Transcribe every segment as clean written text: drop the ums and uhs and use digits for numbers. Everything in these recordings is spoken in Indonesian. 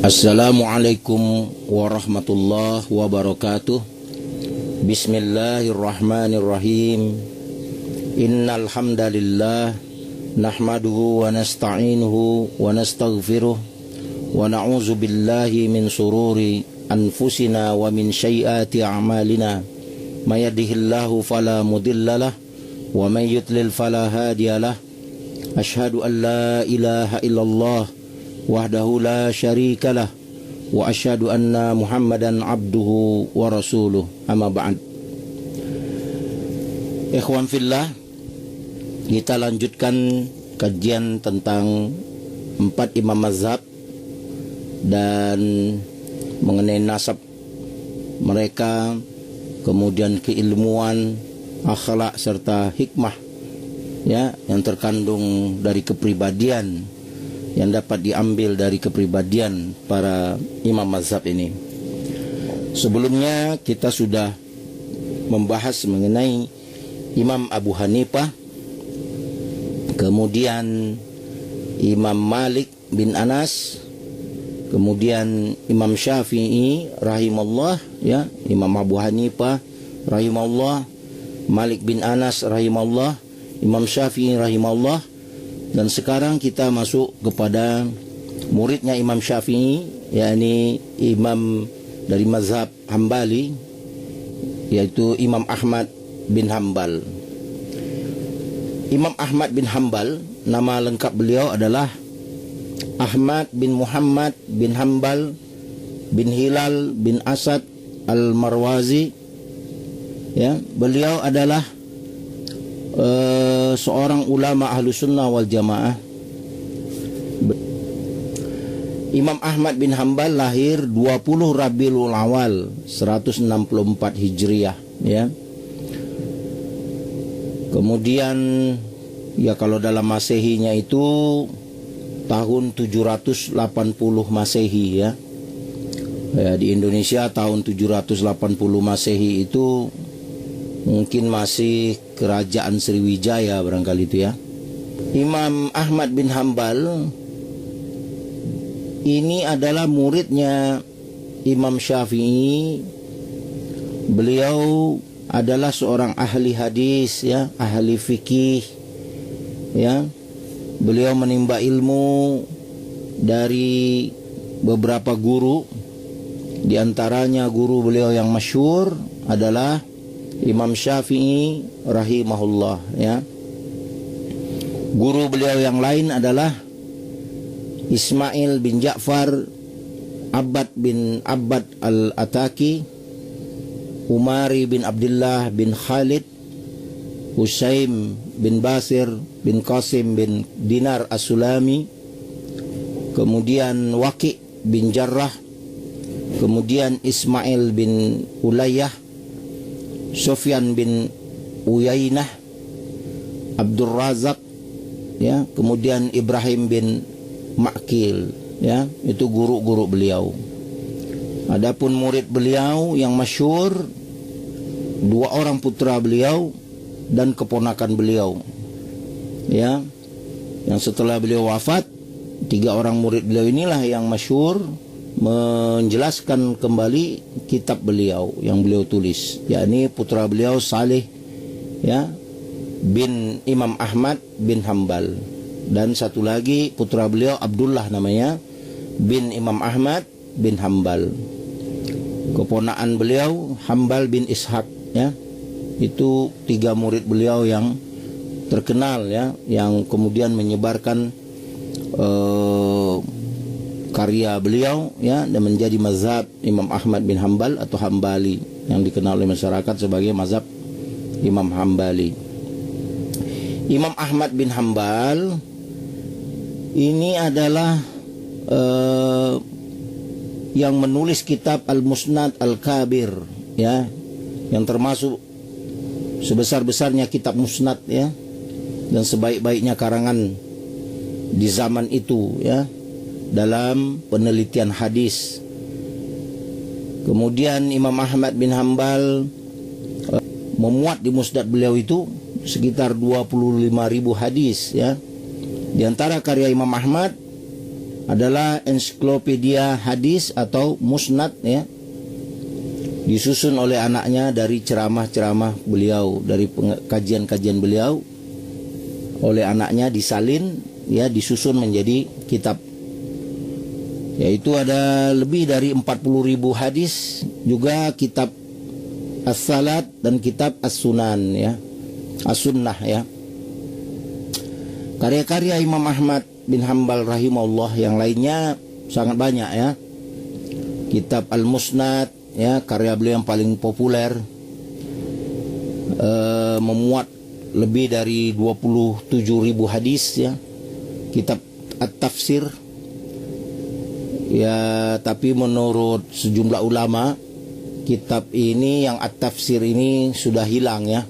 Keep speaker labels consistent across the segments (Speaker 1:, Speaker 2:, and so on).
Speaker 1: Assalamualaikum warahmatullahi wabarakatuh. Bismillahirrahmanirrahim. Innal hamdalillah nahmaduhu wa nasta'inuhu wa nastaghfiruh wa na'udzu billahi min sururi anfusina wa min sayyiati a'malina. May yahdihillahu fala mudhillalah wa may yudlil fala hadiyalah. Asyhadu an la ilaha illallah wahdahu la syarikalah wa asyhadu anna Muhammadan abduhu wa rasuluh. Amma ba'd. Ikhwan fillah, kita lanjutkan kajian tentang 4 imam mazhab dan mengenai nasab mereka, kemudian keilmuan, akhlak serta hikmah ya yang terkandung dari kepribadian, yang dapat diambil dari kepribadian para imam mazhab ini. Sebelumnya kita sudah membahas mengenai Imam Abu Hanifah, kemudian Imam Malik bin Anas, kemudian Imam Syafi'i rahimallah ya, Imam Abu Hanifah rahimallah, Malik bin Anas rahimallah, Imam Syafi'i rahimallah. Dan sekarang kita masuk kepada muridnya Imam Syafi'i, yakni imam dari mazhab Hambali, yaitu Imam Ahmad bin Hanbal. Imam Ahmad bin Hanbal, nama lengkap beliau adalah Ahmad bin Muhammad bin Hanbal bin Hilal bin Asad al-Marwazi. Ya, beliau adalah seorang ulama ahlu sunnah wal jamaah. Imam Ahmad bin Hanbal lahir 20 Rabiul Awal 164 Hijriah ya. Kemudian ya kalau dalam Masehinya itu tahun 780 Masehi ya. Di Indonesia tahun 780 Masehi itu mungkin masih kerajaan Sriwijaya barangkali itu ya. Imam Ahmad bin Hanbal ini adalah muridnya Imam Syafi'i. Beliau adalah seorang ahli hadis ya, ahli fikih ya. Beliau menimba ilmu dari beberapa guru. Di antaranya guru beliau yang masyhur adalah Imam Syafi'i rahimahullah ya. Guru beliau yang lain adalah Ismail bin Ja'far, Abbad bin Abbad al-Ataki, Umari bin Abdullah bin Khalid, Husaim bin Basir bin Qasim bin Dinar as-Sulami, kemudian Waqi bin Jarrah, kemudian Ismail bin Ulayyah, Sufyan bin Uyainah, Abdul Razak ya, kemudian Ibrahim bin Ma'kil ya, itu guru-guru beliau. Adapun murid beliau yang masyhur 2 orang putra beliau dan keponakan beliau ya, yang setelah beliau wafat 3 orang murid beliau inilah yang masyhur menjelaskan kembali kitab beliau yang beliau tulis, yakni putra beliau Saleh ya bin Imam Ahmad bin Hanbal, dan satu lagi putra beliau Abdullah namanya bin Imam Ahmad bin Hanbal. Keponakan beliau Hanbal bin Ishaq ya. Itu 3 murid beliau yang terkenal ya, yang kemudian menyebarkan karya beliau ya, dan menjadi mazhab Imam Ahmad bin Hanbal atau Hambali, yang dikenal oleh masyarakat sebagai mazhab Imam Hambali. Imam Ahmad bin Hanbal ini adalah yang menulis kitab Al-Musnad Al-Kabir ya, yang termasuk sebesar-besarnya kitab musnad ya, dan sebaik-baiknya karangan di zaman itu ya, dalam penelitian hadis. Kemudian Imam Ahmad bin Hanbal memuat di musnad beliau itu sekitar 25.000 hadis ya. Di antara karya Imam Ahmad adalah ensiklopedia hadis atau musnad ya, disusun oleh anaknya dari ceramah-ceramah beliau, dari kajian-kajian beliau oleh anaknya, disalin ya, disusun menjadi kitab. Yaitu ada lebih dari 40.000 hadis, juga kitab As-Salat dan kitab As-Sunan ya, As-Sunnah ya. Karya-karya Imam Ahmad bin Hanbal rahimahullah yang lainnya sangat banyak ya. Kitab Al-Musnad ya, karya beliau yang paling populer, memuat lebih dari 27.000 hadis ya. Kitab At-Tafsir ya, tapi menurut sejumlah ulama kitab ini yang At-Tafsir ini sudah hilang ya.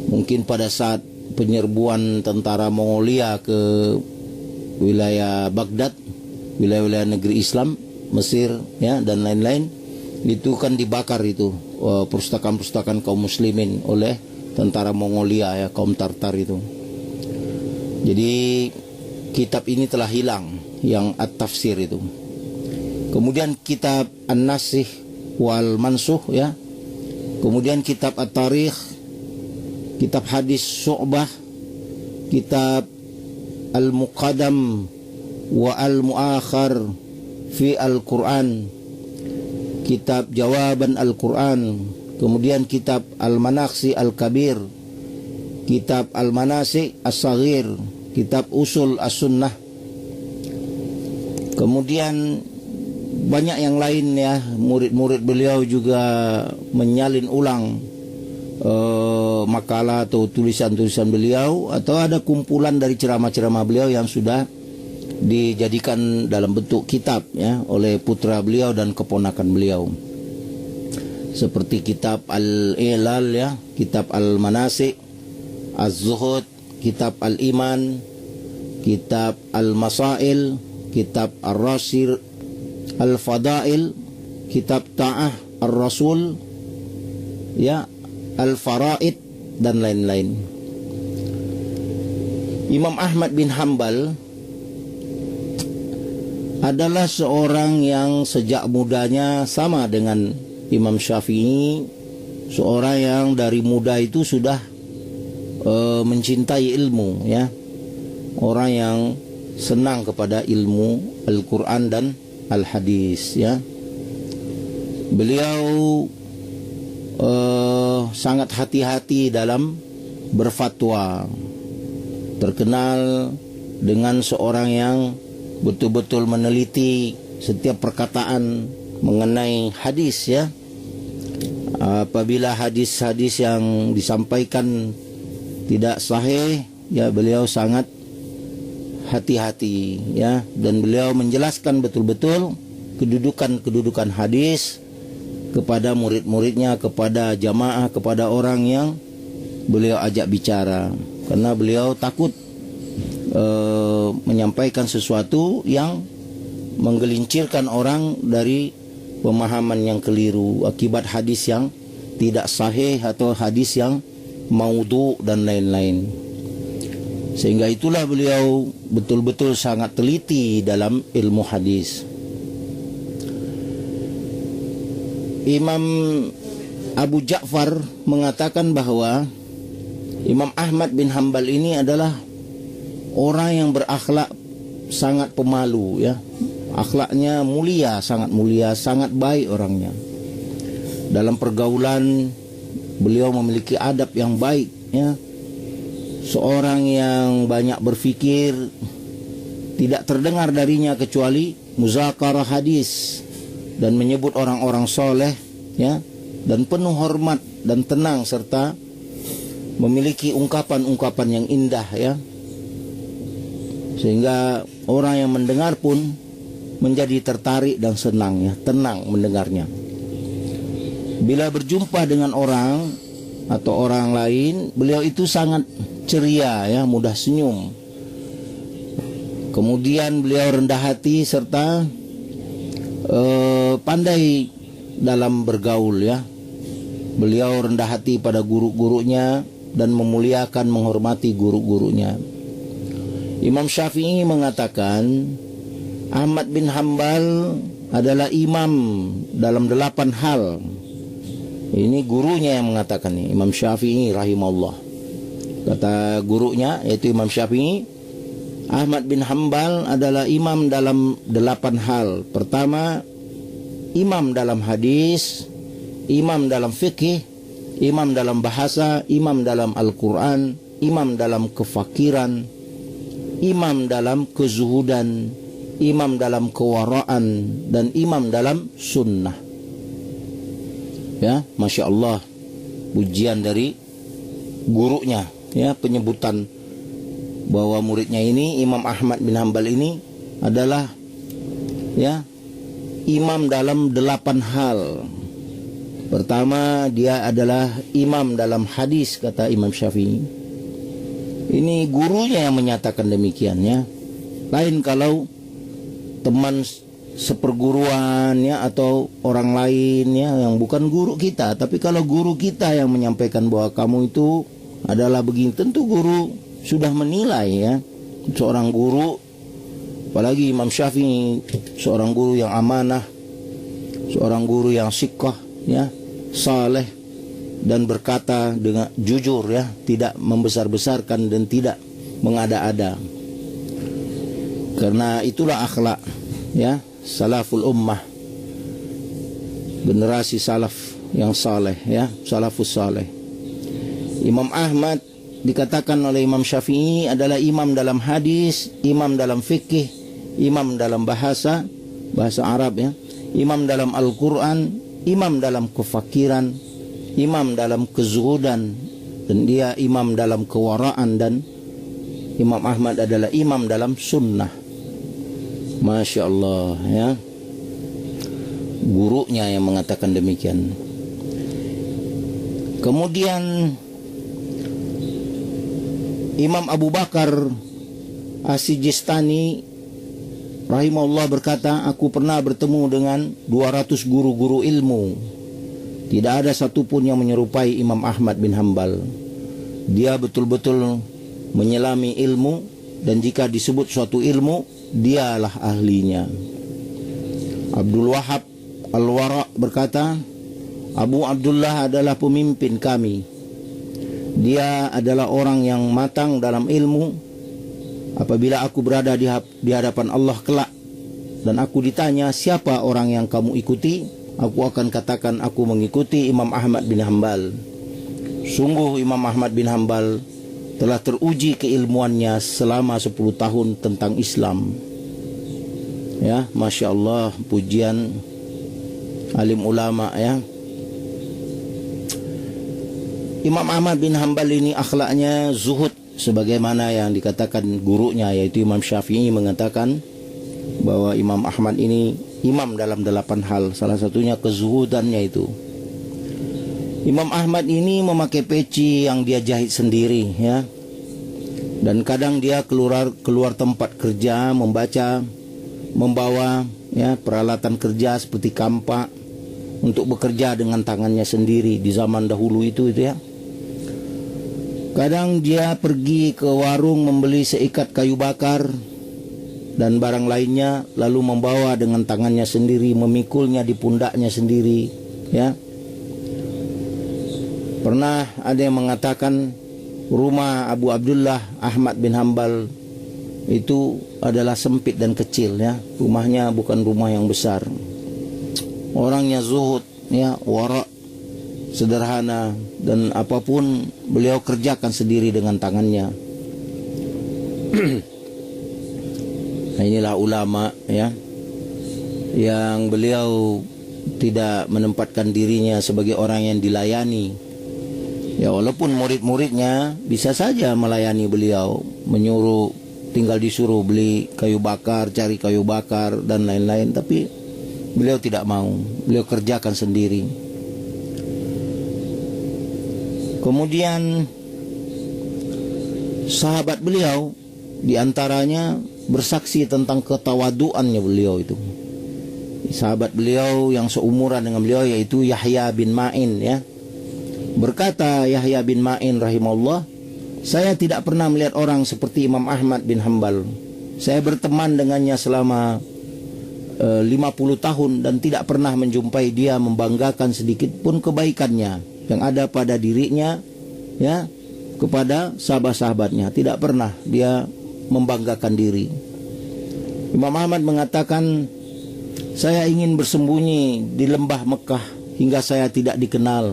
Speaker 1: Mungkin pada saat penyerbuan tentara Mongolia ke wilayah Baghdad, wilayah-wilayah negeri Islam, Mesir ya, dan lain-lain, itu kan dibakar itu perpustakaan-perpustakaan kaum muslimin oleh tentara Mongolia ya, kaum Tartar itu. Jadi kitab ini telah hilang, yang At-Tafsir itu. Kemudian kitab An-Nasikh wal Mansukh ya. Kemudian kitab At-Tarikh, kitab hadis Syu'bah, kitab Al-Muqaddam wa Al-Mu'akhar fi Al-Quran, kitab Jawaban Al-Quran, kemudian kitab Al-Manaksi Al-Kabir, kitab Al-Manasik As-Saghir, kitab Usul As-Sunnah. Kemudian banyak yang lain ya, murid-murid beliau juga menyalin ulang makalah atau tulisan-tulisan beliau, atau ada kumpulan dari ceramah-ceramah beliau yang sudah dijadikan dalam bentuk kitab ya oleh putra beliau dan keponakan beliau. Seperti kitab Al-Ilal ya, kitab Al-Manasik, Az-Zuhud, kitab Al-Iman, kitab Al-Masail, kitab Ar-Rasir, Al-Fadail, kitab Ta'ah Ar-Rasul ya, Al-Faraid, dan lain-lain. Imam Ahmad bin Hanbal adalah seorang yang sejak mudanya sama dengan Imam Syafi'i, seorang yang dari muda itu sudah mencintai ilmu ya, orang yang senang kepada ilmu Al-Quran dan Al-Hadis ya. Beliau sangat hati-hati dalam berfatwa, terkenal dengan seorang yang betul-betul meneliti setiap perkataan mengenai hadis ya. Apabila hadis-hadis yang disampaikan tidak sahih ya, beliau sangat hati-hati ya, dan beliau menjelaskan betul-betul kedudukan hadis kepada murid-muridnya, kepada jamaah, kepada orang yang beliau ajak bicara, karena beliau takut menyampaikan sesuatu yang menggelincirkan orang dari pemahaman yang keliru akibat hadis yang tidak sahih atau hadis yang maudhu dan lain-lain. Sehingga itulah beliau betul-betul sangat teliti dalam ilmu hadis. Imam Abu Ja'far mengatakan bahwa Imam Ahmad bin Hanbal ini adalah orang yang berakhlak sangat pemalu ya. Akhlaknya mulia, sangat baik orangnya. Dalam pergaulan beliau memiliki adab yang baik ya. Seorang yang banyak berfikir, tidak terdengar darinya kecuali muzakarah hadis dan menyebut orang-orang soleh ya, dan penuh hormat dan tenang, serta memiliki ungkapan-ungkapan yang indah ya, sehingga orang yang mendengar pun menjadi tertarik dan senang ya, tenang mendengarnya. Bila berjumpa dengan orang atau orang lain, beliau itu sangat ceria ya, mudah senyum. Kemudian beliau rendah hati serta pandai dalam bergaul ya. Beliau rendah hati pada guru-gurunya dan memuliakan, menghormati guru-gurunya. Imam Syafi'i mengatakan Ahmad bin Hambal adalah imam dalam 8 hal. Ini gurunya yang mengatakan ini, Imam Syafi'i rahimahullah. Kata gurunya yaitu Imam Syafi'i, Ahmad bin Hambal adalah imam dalam 8 hal. Pertama, imam dalam hadis, imam dalam fikih, imam dalam bahasa, imam dalam Al-Quran, imam dalam kefakiran, imam dalam kezuhudan, imam dalam kewaraan, dan imam dalam sunnah. Ya, Masya Allah, pujian dari gurunya, ya, penyebutan bahwa muridnya ini, Imam Ahmad bin Hambal ini adalah, ya, imam dalam 8 hal. Pertama, dia adalah imam dalam hadis, kata Imam Syafi'i. Ini gurunya yang menyatakan demikian, ya. Lain kalau teman seperguruan, ya, atau orang lain, ya, yang bukan guru kita. Tapi kalau guru kita yang menyampaikan bahwa kamu itu adalah begini, tentu guru sudah menilai, ya. Seorang guru, apalagi Imam Syafi'i, seorang guru yang amanah, seorang guru yang siqah, ya, saleh, dan berkata dengan jujur, ya, tidak membesar-besarkan dan tidak mengada-ada. Karena itulah akhlak, ya, salaful ummah, generasi salaf yang saleh, ya, salafus saleh. Imam Ahmad dikatakan oleh Imam Syafi'i adalah imam dalam hadis, imam dalam fikih, imam dalam bahasa Arab, ya, imam dalam Al-Quran, imam dalam kefakiran, imam dalam kezuhudan, dan dia imam dalam kewaraan, dan Imam Ahmad adalah imam dalam sunnah. Masya Allah, ya, gurunya yang mengatakan demikian. Kemudian Imam Abu Bakar As-Sijistani rahimahullah berkata, aku pernah bertemu dengan 200 guru-guru ilmu. Tidak ada satupun yang menyerupai Imam Ahmad bin Hambal. Dia betul-betul menyelami ilmu, dan jika disebut suatu ilmu, dialah ahlinya. Abdul Wahab Al-Wara berkata, Abu Abdullah adalah pemimpin kami. Dia adalah orang yang matang dalam ilmu. Apabila aku berada di hadapan Allah kelak, dan aku ditanya siapa orang yang kamu ikuti, aku akan katakan aku mengikuti Imam Ahmad bin Hambal. Sungguh Imam Ahmad bin Hambal telah teruji keilmuannya selama 10 tahun tentang Islam. Ya, Masya Allah, pujian alim ulama, ya. Imam Ahmad bin Hambal ini akhlaknya zuhud, sebagaimana yang dikatakan gurunya, yaitu Imam Syafi'i mengatakan bahwa Imam Ahmad ini imam dalam 8 hal. Salah satunya kezuhudannya itu. Imam Ahmad ini memakai peci yang dia jahit sendiri, ya. Dan kadang dia keluar tempat kerja membawa, ya, peralatan kerja seperti kampak untuk bekerja dengan tangannya sendiri di zaman dahulu itu, ya. Kadang dia pergi ke warung membeli seikat kayu bakar dan barang lainnya, lalu membawa dengan tangannya sendiri, memikulnya di pundaknya sendiri, ya. Pernah ada yang mengatakan rumah Abu Abdullah Ahmad bin Hambal itu adalah sempit dan kecil, ya. Rumahnya bukan rumah yang besar. Orangnya zuhud, ya, wara', sederhana, dan apapun beliau kerjakan sendiri dengan tangannya. Nah, inilah ulama, ya, yang beliau tidak menempatkan dirinya sebagai orang yang dilayani. Ya, walaupun murid-muridnya bisa saja melayani beliau, menyuruh, tinggal disuruh beli kayu bakar, cari kayu bakar, dan lain-lain, tapi beliau tidak mau, beliau kerjakan sendiri. Kemudian sahabat beliau diantaranya bersaksi tentang ketawaduannya beliau itu. Sahabat beliau yang seumuran dengan beliau yaitu Yahya bin Ma'in, ya. Berkata Yahya bin Ma'in rahimahullah, saya tidak pernah melihat orang seperti Imam Ahmad bin Hambal. Saya berteman dengannya selama 50 tahun dan tidak pernah menjumpai dia membanggakan sedikit pun kebaikannya yang ada pada dirinya, ya, kepada sahabat-sahabatnya. Tidak pernah dia membanggakan diri. Imam Ahmad mengatakan, saya ingin bersembunyi di lembah Mekah hingga saya tidak dikenal.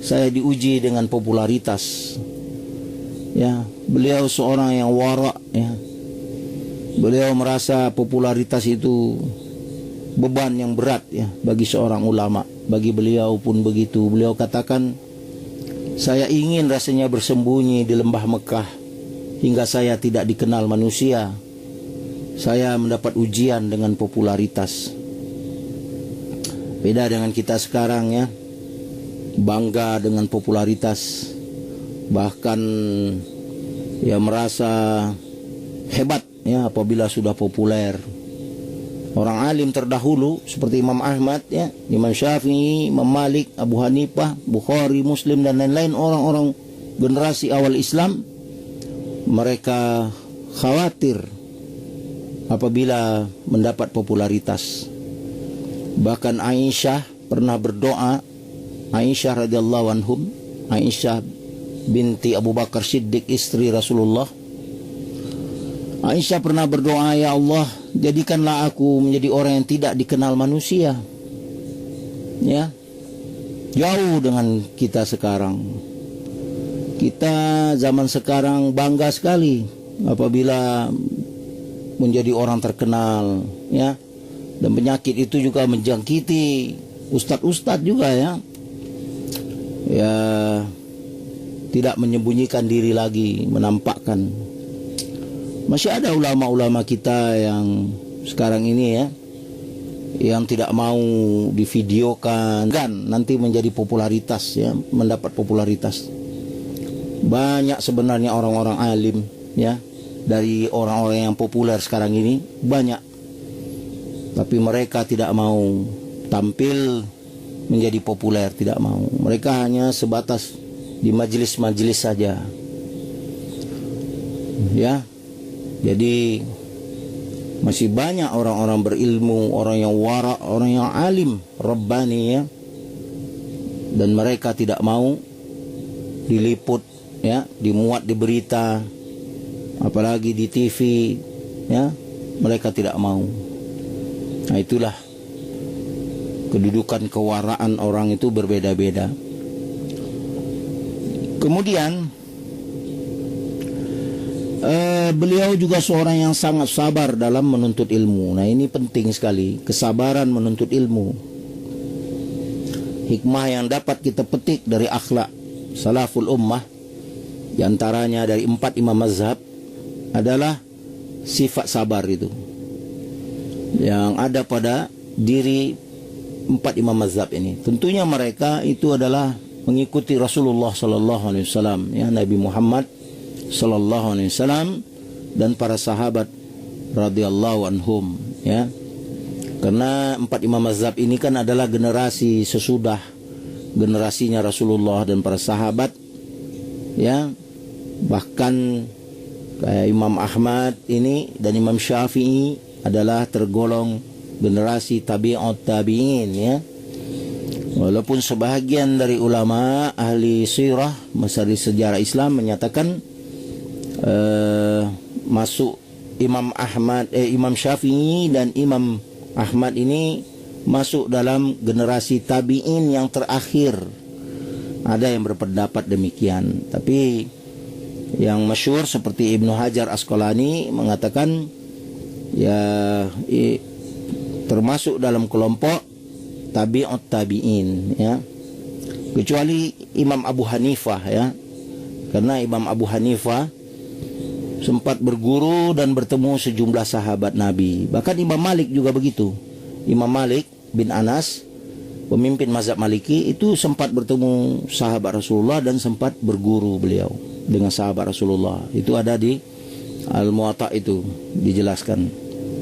Speaker 1: Saya diuji dengan popularitas. Ya, beliau seorang yang wara', ya. Beliau merasa popularitas itu beban yang berat, ya, bagi seorang ulama. Bagi beliau pun begitu. Beliau katakan, saya ingin rasanya bersembunyi di lembah Mekah hingga saya tidak dikenal manusia. Saya mendapat ujian dengan popularitas. Beda dengan kita sekarang, ya, bangga dengan popularitas, bahkan ya merasa hebat, ya, apabila sudah populer. Orang alim terdahulu seperti Imam Ahmad, ya, Imam Syafi'i, Imam Malik, Abu Hanifah, Bukhari, Muslim dan lain-lain, orang-orang generasi awal Islam, mereka khawatir apabila mendapat popularitas. Bahkan Aisyah pernah berdoa, Aisyah radhiyallahu anhum, Aisyah binti Abu Bakar Siddiq, istri Rasulullah. Aisyah pernah berdoa, ya Allah, jadikanlah aku menjadi orang yang tidak dikenal manusia. Ya, jauh dengan kita sekarang. Kita zaman sekarang bangga sekali apabila menjadi orang terkenal, ya. Dan penyakit itu juga menjangkiti ustadz-ustadz juga, ya. Ya, tidak menyembunyikan diri lagi, menampakkan. Masih ada ulama-ulama kita yang sekarang ini, ya, yang tidak mau divideokan kan nanti menjadi popularitas, ya, mendapat popularitas. Banyak sebenarnya orang-orang alim, ya, dari orang-orang yang populer sekarang ini banyak, tapi mereka tidak mau tampil menjadi populer, tidak mau. Mereka hanya sebatas di majelis-majelis saja, ya. Jadi masih banyak orang-orang berilmu, orang yang wara', orang yang alim, rabbani, ya, dan mereka tidak mau diliput, ya, dimuat di berita, apalagi di TV, ya, mereka tidak mau. Nah, itulah kedudukan kewaraan orang itu berbeda-beda. Kemudian beliau juga seorang yang sangat sabar dalam menuntut ilmu. Nah, ini penting sekali, kesabaran menuntut ilmu. Hikmah yang dapat kita petik dari akhlak salaful ummah, di antaranya dari 4 imam mazhab, adalah sifat sabar itu yang ada pada diri 4 imam mazhab ini. Tentunya mereka itu adalah mengikuti Rasulullah sallallahu alaihi wasallam, ya, Nabi Muhammad sallallahu alaihi wasallam dan para sahabat radhiyallahu anhum, ya. Karena 4 imam mazhab ini kan adalah generasi sesudah generasinya Rasulullah dan para sahabat, ya. Bahkan kayak Imam Ahmad ini dan Imam Syafi'i adalah tergolong generasi tabi'ut tabi'in, ya. Walaupun sebahagian dari ulama ahli sirah, masalah sejarah Islam menyatakan masuk Imam Syafi'i dan Imam Ahmad ini masuk dalam generasi tabi'in yang terakhir. Ada yang berpendapat demikian, tapi yang masyhur seperti Ibnu Hajar Asqalani mengatakan, ya, termasuk dalam kelompok tabi'ut tabi'in, ya, kecuali Imam Abu Hanifah, ya, karena Imam Abu Hanifah sempat berguru dan bertemu sejumlah sahabat Nabi. Bahkan Imam Malik juga begitu. Imam Malik bin Anas, pemimpin mazhab Maliki, itu sempat bertemu sahabat Rasulullah dan sempat berguru beliau dengan sahabat Rasulullah. Itu ada di Al-Muwatta, itu dijelaskan.